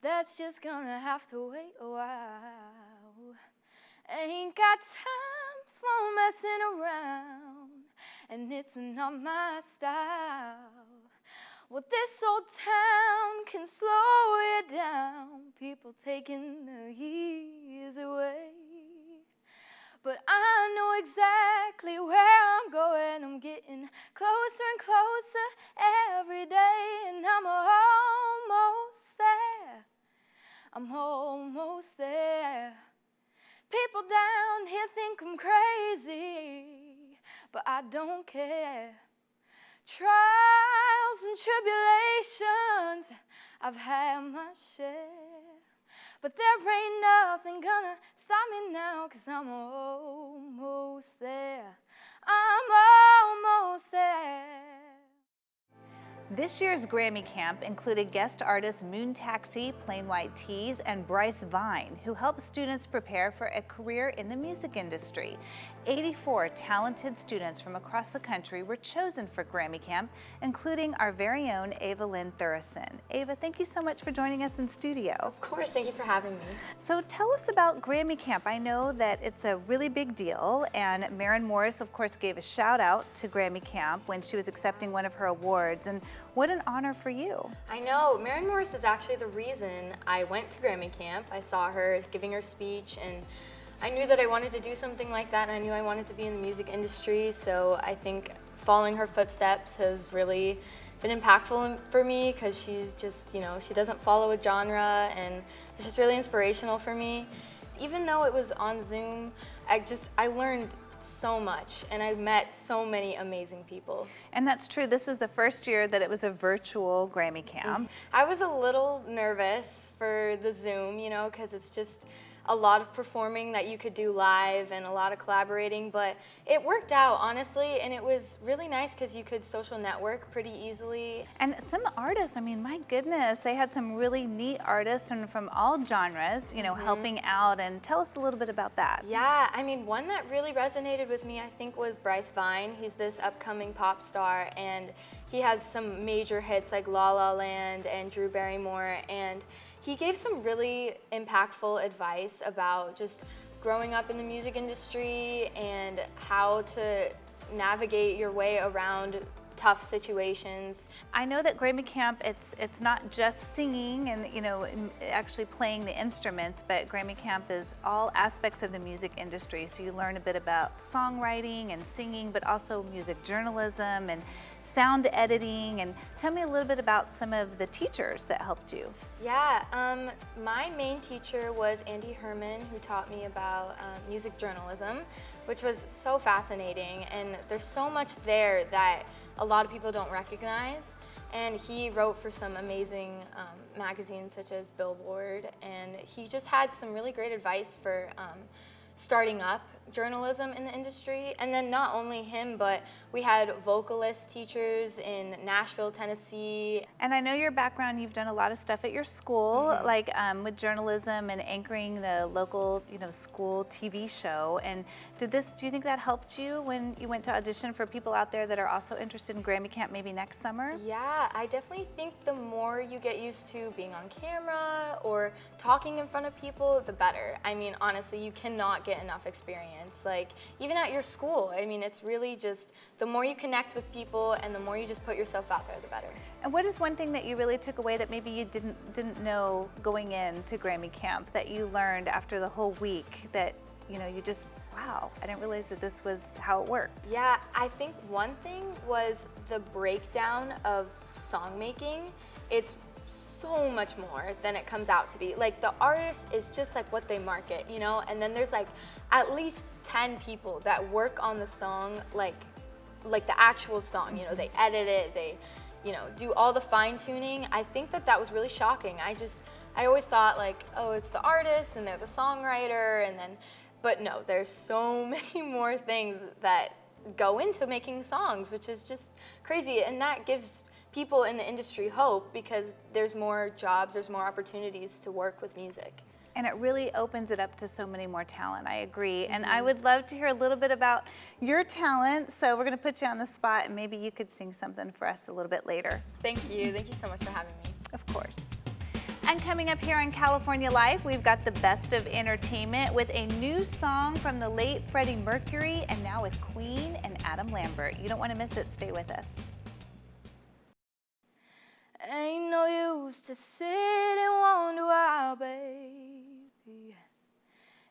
that's just gonna have to wait a while. Ain't got time for messing around, and it's not my style. Well, this old town can slow you down, people taking the years away. But I know exactly where I'm going. I'm getting closer and closer every day, and I'm almost there. I'm almost there. People down here think I'm crazy, but I don't care. Trials and tribulations, I've had my share. But there ain't nothing gonna stop me now, 'cause I'm almost there. I'm almost there. This year's Grammy Camp included guest artists Moon Taxi, Plain White Tees, and Bryce Vine, who helped students prepare for a career in the music industry. 84 talented students from across the country were chosen for Grammy Camp, including our very own Ava Lynn Thuresson. Ava, thank you so much for joining us in studio. Of course, thank you for having me. So tell us about Grammy Camp. I know that it's a really big deal, and Maren Morris, of course, gave a shout out to Grammy Camp when she was accepting one of her awards, and what an honor for you. I know, Maren Morris is actually the reason I went to Grammy Camp. I saw her giving her speech, and I knew that I wanted to do something like that, and I knew I wanted to be in the music industry, so I think following her footsteps has really been impactful for me, because she's just, you know, she doesn't follow a genre, and it's just really inspirational for me. Even though it was on Zoom, I learned so much, and I met so many amazing people. And that's true. This is the first year that it was a virtual Grammy Camp. I was a little nervous for the Zoom, you know, because it's just a lot of performing that you could do live and a lot of collaborating, but it worked out, honestly, and it was really nice because you could social network pretty easily. And some artists, I mean, my goodness, they had some really neat artists and from all genres, you know, helping out. And tell us a little bit about that. Yeah, I mean, one that really resonated with me, I think, was Bryce Vine. He's this upcoming pop star, and he has some major hits like La La Land and Drew Barrymore, and he gave some really impactful advice about just growing up in the music industry and how to navigate your way around tough situations. I know that Grammy Camp, it's not just singing and, you know, actually playing the instruments, but Grammy Camp is all aspects of the music industry. So you learn a bit about songwriting and singing, but also music journalism and sound editing. And tell me a little bit about some of the teachers that helped you. Yeah, my main teacher was Andy Herman, who taught me about music journalism, which was so fascinating, and there's so much there that a lot of people don't recognize. And he wrote for some amazing magazines such as Billboard, and he just had some really great advice for starting up journalism in the industry. And then not only him, but we had vocalist teachers in Nashville, Tennessee. And I know your background, you've done a lot of stuff at your school, like with journalism and anchoring the local, you know, school TV show. And do you think that helped you when you went to audition for people out there that are also interested in Grammy Camp maybe next summer? Yeah, I definitely think the more you get used to being on camera or talking in front of people, the better. I mean, honestly, you cannot get enough experience. Like, even at your school, I mean, it's really just the more you connect with people and the more you just put yourself out there, the better. And what is one thing that you really took away that maybe you didn't know going into Grammy Camp that you learned after the whole week that, you know, you just, wow, I didn't realize that this was how it worked? Yeah, I think one thing was the breakdown of song making. It's so much more than it comes out to be. Like, the artist is just like what they market, you know, and then there's like at least 10 people that work on the song, like the actual song, you know, they edit it, they, you know, do all the fine tuning. I think that was really shocking. I always thought like, oh, it's the artist and they're the songwriter, and then, but no, there's so many more things that go into making songs, which is just crazy. And that gives people in the industry hope, because there's more jobs, there's more opportunities to work with music. And it really opens it up to so many more talent, I agree. And I would love to hear a little bit about your talent, so we're gonna put you on the spot, and maybe you could sing something for us a little bit later. Thank you so much for having me. Of course. And coming up here on California Life, we've got the best of entertainment with a new song from the late Freddie Mercury and now with Queen and Adam Lambert. You don't want to miss it. Stay with us. Ain't no use to sit and wonder why, baby,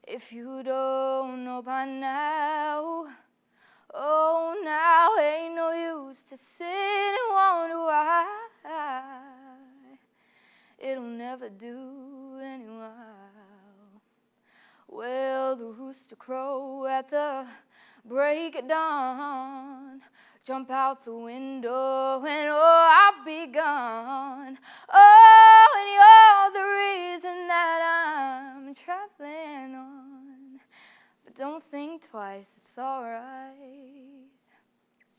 if you don't know by now. Oh, now ain't no use to sit and wonder why. It'll never do anyhow. Well, the rooster crow at the break of dawn, jump out the window and oh, I'll be gone. Oh, and you're the reason that I'm traveling on. But don't think twice, it's alright.